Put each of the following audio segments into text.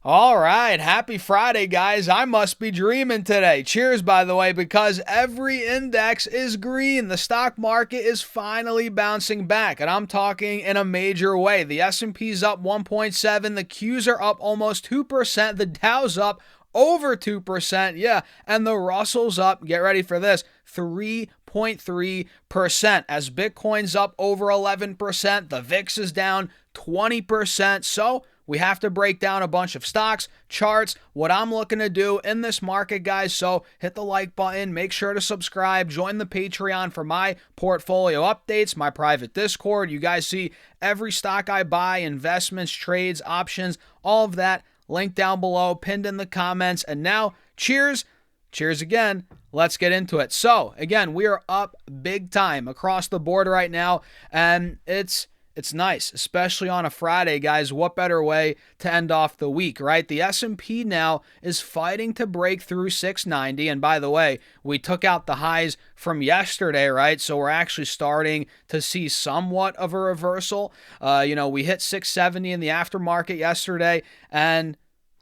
All right, happy Friday, guys. I must be dreaming today. Cheers, by the way, because every index is green. The stock market is finally bouncing back, and I'm talking in a major way. The S&P's up 1.7, the Qs are up almost 2%, the Dow's up over 2%, yeah, and the Russell's up, get ready for this, 3.3%. As Bitcoin's up over 11%, the VIX is down 20%. So we have to break down a bunch of stocks, charts, what I'm looking to do in this market, guys. So hit the like button, make sure to subscribe, join the Patreon for my portfolio updates, my private Discord. You guys see every stock I buy, investments, trades, options, all of that. Link down below, pinned in the comments. And now, cheers. Cheers again. Let's get into it. So, again, we are up big time across the board right now, and it's nice, especially on a Friday, guys. What better way to end off the week, right? The S&P now is fighting to break through 690, and by the way, we took out the highs from yesterday, right? So we're actually starting to see somewhat of a reversal. We hit 670 in the aftermarket yesterday, and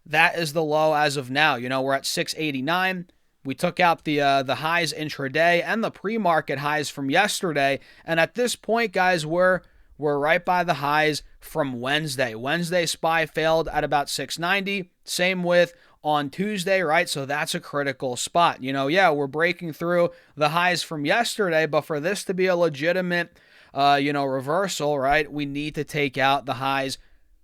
that is the low as of now. We're at 689. We took out the highs intraday and the pre-market highs from yesterday, and at this point, guys, we're right by the highs from Wednesday. Wednesday SPY failed at about 690. Same with on Tuesday, right? So that's a critical spot. We're breaking through the highs from yesterday, but for this to be a legitimate, reversal, right, we need to take out the highs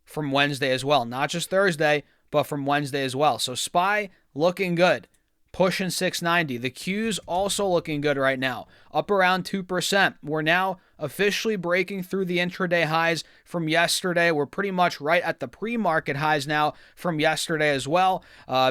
from Wednesday as well. Not just Thursday, but from Wednesday as well. So SPY looking good. Pushing 690. The Q's also looking good right now, up around 2%. We're now officially breaking through the intraday highs from yesterday. We're pretty much right at the pre-market highs now from yesterday as well,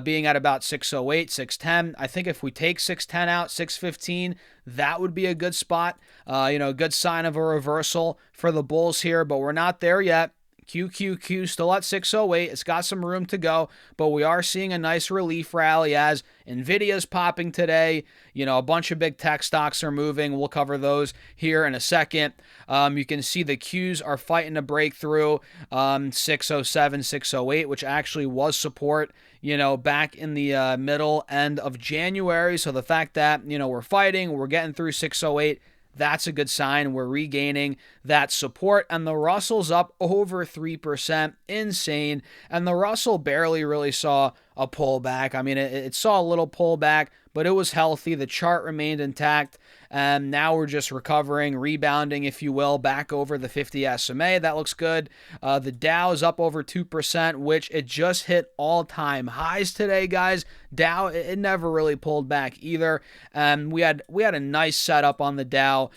being at about 608, 610. I think if we take 610 out, 615, that would be a good spot. A good sign of a reversal for the bulls here, but we're not there yet. QQQ still at 608. It's got some room to go, but we are seeing a nice relief rally as Nvidia's popping today. A bunch of big tech stocks are moving. We'll cover those here in a second. You can see the Qs are fighting to break through 607, 608, which actually was support, back in the middle end of January. So the fact that, we're fighting, we're getting through 608, that's a good sign. We're regaining that support, and the Russell's up over 3%. Insane. And the Russell barely really saw a pullback. I mean, it saw a little pullback, but it was healthy. The chart remained intact, and now we're just recovering, rebounding, if you will, back over the 50 SMA. That looks good. The Dow is up over 2%, which it just hit all-time highs today, guys. Dow, it never really pulled back either. We had a nice setup on the Dow.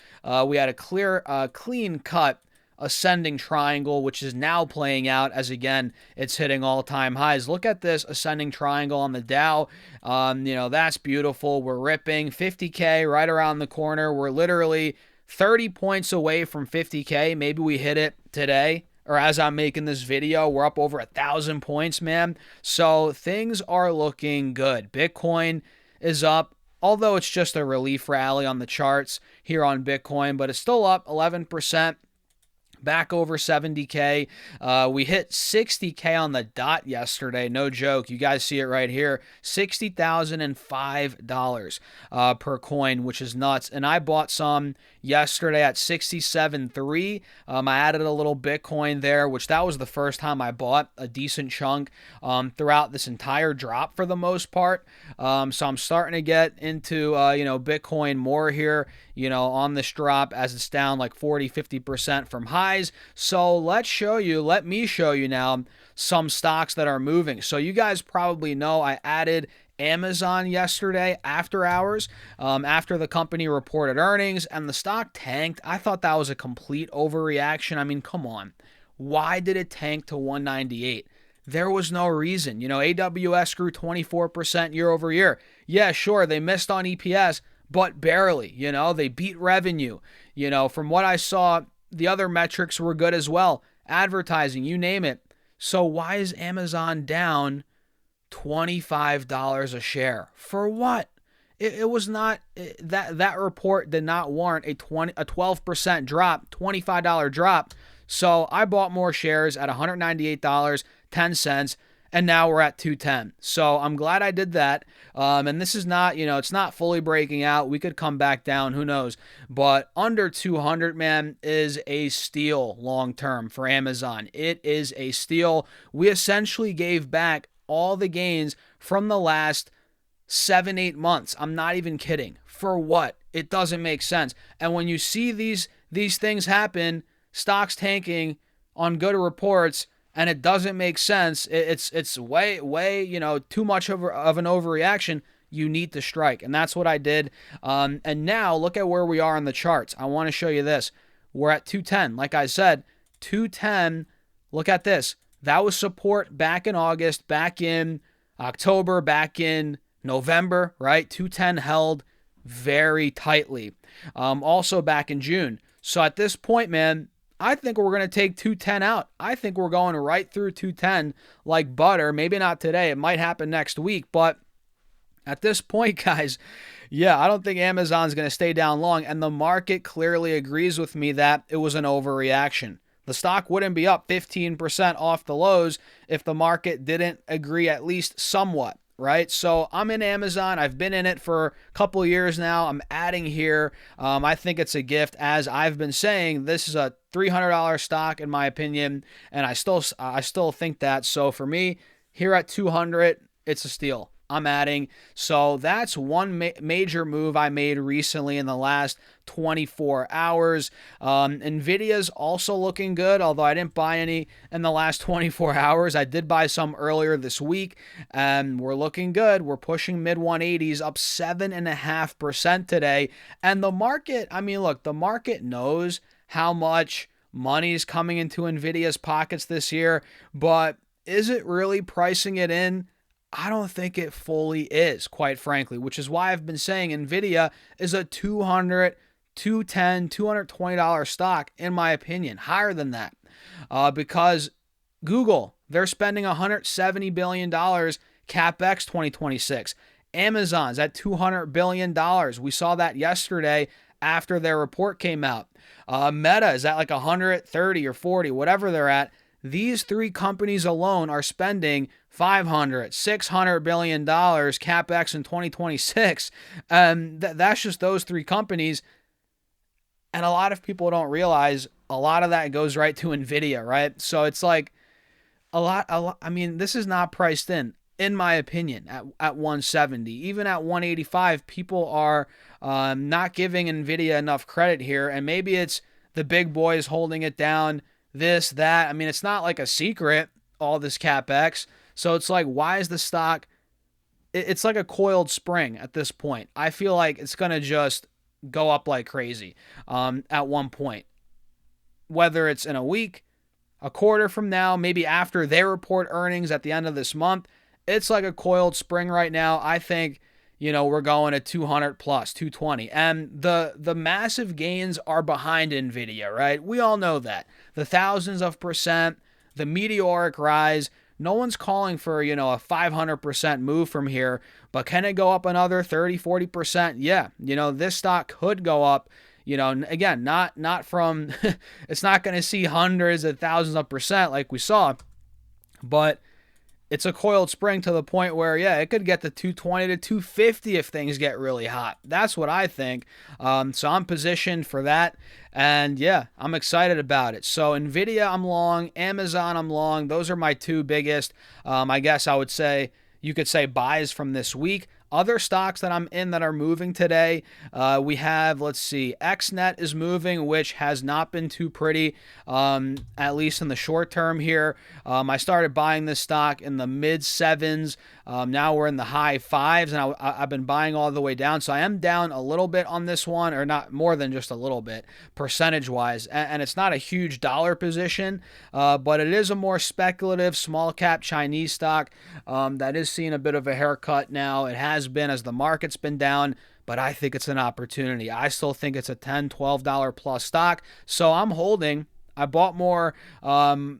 We had a clean cut ascending triangle, which is now playing out as, again, it's hitting all-time highs. Look at this ascending triangle on the Dow. That's beautiful. We're ripping 50K right around the corner. We're literally 30 points away from 50K. Maybe we hit it today, or as I'm making this video, we're up over 1,000 points, man. So things are looking good. Bitcoin is up, although it's just a relief rally on the charts here on Bitcoin, but it's still up 11%. Back over 70K. We hit 60K on the dot yesterday. No joke. You guys see it right here. $60,005 per coin, which is nuts. And I bought some yesterday at 67.3. I added a little Bitcoin there, which that was the first time I bought a decent chunk throughout this entire drop for the most part. So I'm starting to get into, Bitcoin more here, on this drop as it's down like 40-50% from highs. So let me show you now some stocks that are moving. So you guys probably know I added Amazon yesterday after hours, after the company reported earnings, and the stock tanked. I thought that was a complete overreaction. I mean, come on. Why did it tank to 198? There was no reason. AWS grew 24% year over year. Yeah, sure, they missed on EPS, but barely. They beat revenue. From what I saw, the other metrics were good as well. Advertising, you name it. So why is Amazon down $25 a share? For what? It was not that report did not warrant a 12% drop, $25 drop. So I bought more shares at $198.10. and now we're at 210. So I'm glad I did that. And this is not, it's not fully breaking out. We could come back down, who knows? But under 200, man, is a steal long term for Amazon. It is a steal. We essentially gave back all the gains from the last 7-8 months. I'm not even kidding. For what? It doesn't make sense. And when you see these things happen, stocks tanking on good reports, and it doesn't make sense, it's way too much of an overreaction, you need to strike. And that's what I did. And now look at where we are on the charts. I want to show you this. We're at 210. Like I said, 210. Look at this. That was support back in August, back in October, back in November, right? 210 held very tightly. Also back in June. So at this point, man, I think we're going to take 210 out. I think we're going right through 210 like butter. Maybe not today. It might happen next week. But at this point, guys, yeah, I don't think Amazon's going to stay down long. And the market clearly agrees with me that it was an overreaction. The stock wouldn't be up 15% off the lows if the market didn't agree at least somewhat, right? So I'm in Amazon. I've been in it for a couple of years now. I'm adding here. I think it's a gift. As I've been saying, this is a $300 stock in my opinion, and I still think that. So for me, here at 200, it's a steal. I'm adding. So that's one major move I made recently in the last 24 hours. Nvidia's also looking good, although I didn't buy any in the last 24 hours. I did buy some earlier this week, and we're looking good. We're pushing mid 180s, up 7.5% today. And the market, I mean, look, the market knows how much money is coming into Nvidia's pockets this year, but is it really pricing it in? I don't think it fully is, quite frankly, which is why I've been saying Nvidia is a $200, $210, $220 stock, in my opinion, higher than that. Because Google, they're spending $170 billion CapEx 2026. Amazon's at $200 billion. We saw that yesterday after their report came out. Meta is at like 130 or 40, whatever they're at. These three companies alone are spending $500, $600 billion CapEx in 2026. That's just those three companies. And a lot of people don't realize a lot of that goes right to Nvidia, right? So it's like a lot. I mean, this is not priced in my opinion, at 170. Even at 185, people are not giving Nvidia enough credit here. And maybe it's the big boys holding it down, this, that. I mean, it's not like a secret, all this CapEx. So it's like, why is the stock, it's like a coiled spring at this point. I feel like it's going to just go up like crazy at one point. Whether it's in a week, a quarter from now, maybe after they report earnings at the end of this month, it's like a coiled spring right now. I think, we're going at 200 plus, 220. And the massive gains are behind Nvidia, right? We all know that. The thousands of percent, the meteoric rise. No one's calling for, a 500% move from here, but can it go up another 30, 40%? Yeah. This stock could go up, again, not from, it's not going to see hundreds of thousands of percent like we saw, but it's a coiled spring to the point where, yeah, it could get to 220 to 250 if things get really hot. That's what I think. So I'm positioned for that. And yeah, I'm excited about it. So Nvidia, I'm long. Amazon, I'm long. Those are my two biggest, I guess I would say, you could say buys from this week. Other stocks that I'm in that are moving today, we have, let's see, XNet is moving, which has not been too pretty, at least in the short term here. I started buying this stock in the mid sevens. Now we're in the high fives, and I've been buying all the way down. So I am down a little bit on this one, or not more than just a little bit, percentage-wise. And it's not a huge dollar position, but it is a more speculative, small-cap Chinese stock that is seeing a bit of a haircut now. It has been as the market's been down, but I think it's an opportunity. I still think it's a $10, $12 plus stock, so I'm holding. I bought more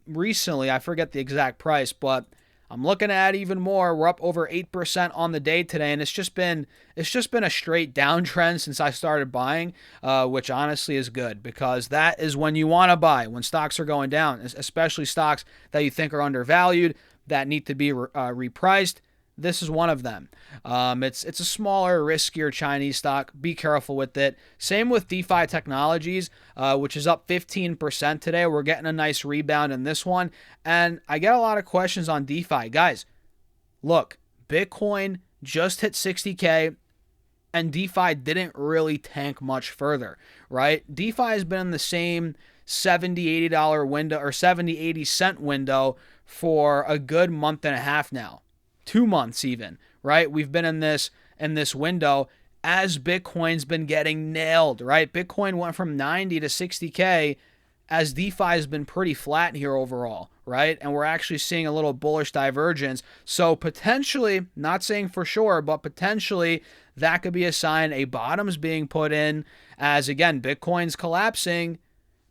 recently. I forget the exact price, but I'm looking at even more. We're up over 8% on the day today, and it's just been a straight downtrend since I started buying, which honestly is good, because that is when you want to buy, when stocks are going down, especially stocks that you think are undervalued. that need to be repriced. This is one of them. It's a smaller, riskier Chinese stock. Be careful with it. Same with DeFi Technologies, which is up 15% today. We're getting a nice rebound in this one. And I get a lot of questions on DeFi. Guys, look, Bitcoin just hit 60K and DeFi didn't really tank much further, right? DeFi has been in the same $70, $80 window or 70, 80 cent window for a good month and a half now. 2 months even, right? We've been in this window as Bitcoin's been getting nailed, right? Bitcoin went from 90 to 60K as DeFi has been pretty flat here overall, right? And we're actually seeing a little bullish divergence. So potentially, not saying for sure, but potentially that could be a sign a bottom's being put in as, again, Bitcoin's collapsing.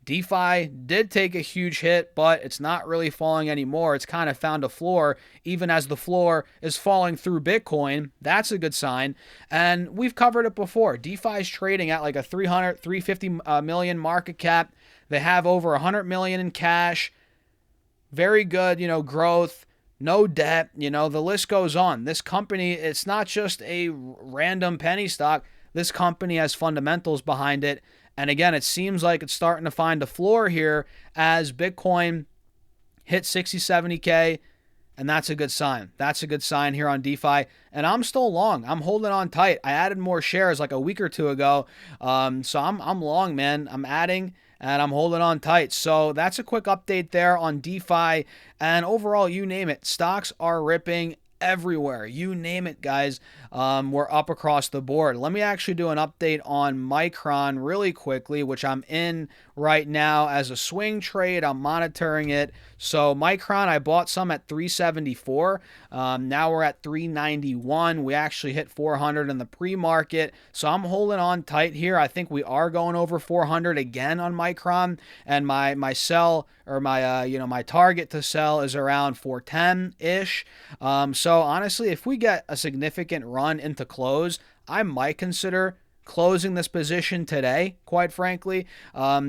DeFi did take a huge hit, but it's not really falling anymore. It's kind of found a floor, even as the floor is falling through Bitcoin. That's a good sign. And we've covered it before. DeFi is trading at like a 350 million market cap. They have over 100 million in cash. Very good, growth, no debt, the list goes on. This company, it's not just a random penny stock. This company has fundamentals behind it. And again, it seems like it's starting to find a floor here as Bitcoin hit 60, 70K, and that's a good sign. That's a good sign here on DeFi. And I'm still long. I'm holding on tight. I added more shares like a week or two ago. So I'm long, man. I'm adding and I'm holding on tight. So that's a quick update there on DeFi. And overall, you name it, stocks are ripping everywhere. You name it, guys. We're up across the board. Let me actually do an update on Micron really quickly, which I'm in right now as a swing trade. I'm monitoring it. So Micron, I bought some at 374. Now we're at 391. We actually hit 400 in the pre-market. So I'm holding on tight here. I think we are going over 400 again on Micron, and my sell or my target to sell is around 410-ish. So honestly, if we get a significant run into close, I might consider closing this position today, quite frankly,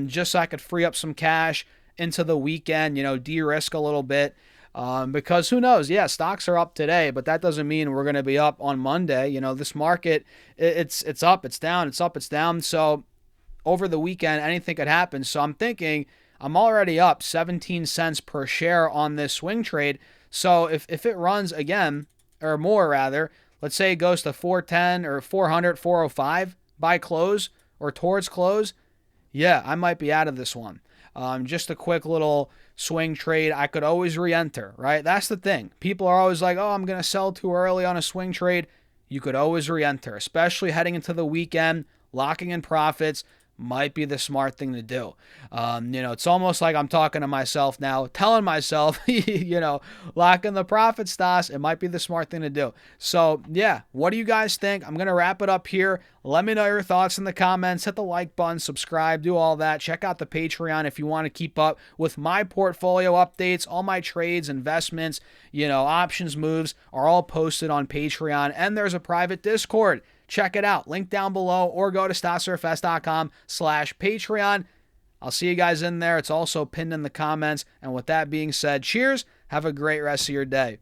just so I could free up some cash into the weekend, de-risk a little bit. Because who knows? Yeah, stocks are up today, but that doesn't mean we're going to be up on Monday. This market, it's up, it's down, it's up, it's down. So over the weekend, anything could happen. So I'm thinking I'm already up 17 cents per share on this swing trade. So if it runs again, or more rather, let's say it goes to 410 or 400, 405 by close or towards close, yeah, I might be out of this one. Just a quick little swing trade. I could always re-enter, right? That's the thing. People are always like, oh, I'm going to sell too early on a swing trade. You could always re-enter, especially heading into the weekend, locking in profits. Might be the smart thing to do. It's almost like I'm talking to myself now, telling myself, lock in the profit stocks. It might be the smart thing to do. So, yeah, what do you guys think? I'm going to wrap it up here. Let me know your thoughts in the comments. Hit the like button, subscribe, do all that. Check out the Patreon if you want to keep up with my portfolio updates. All my trades, investments, options, moves are all posted on Patreon. And there's a private Discord. Check it out. Link down below or go to stocksurfs.com/Patreon. I'll see you guys in there. It's also pinned in the comments. And with that being said, cheers. Have a great rest of your day.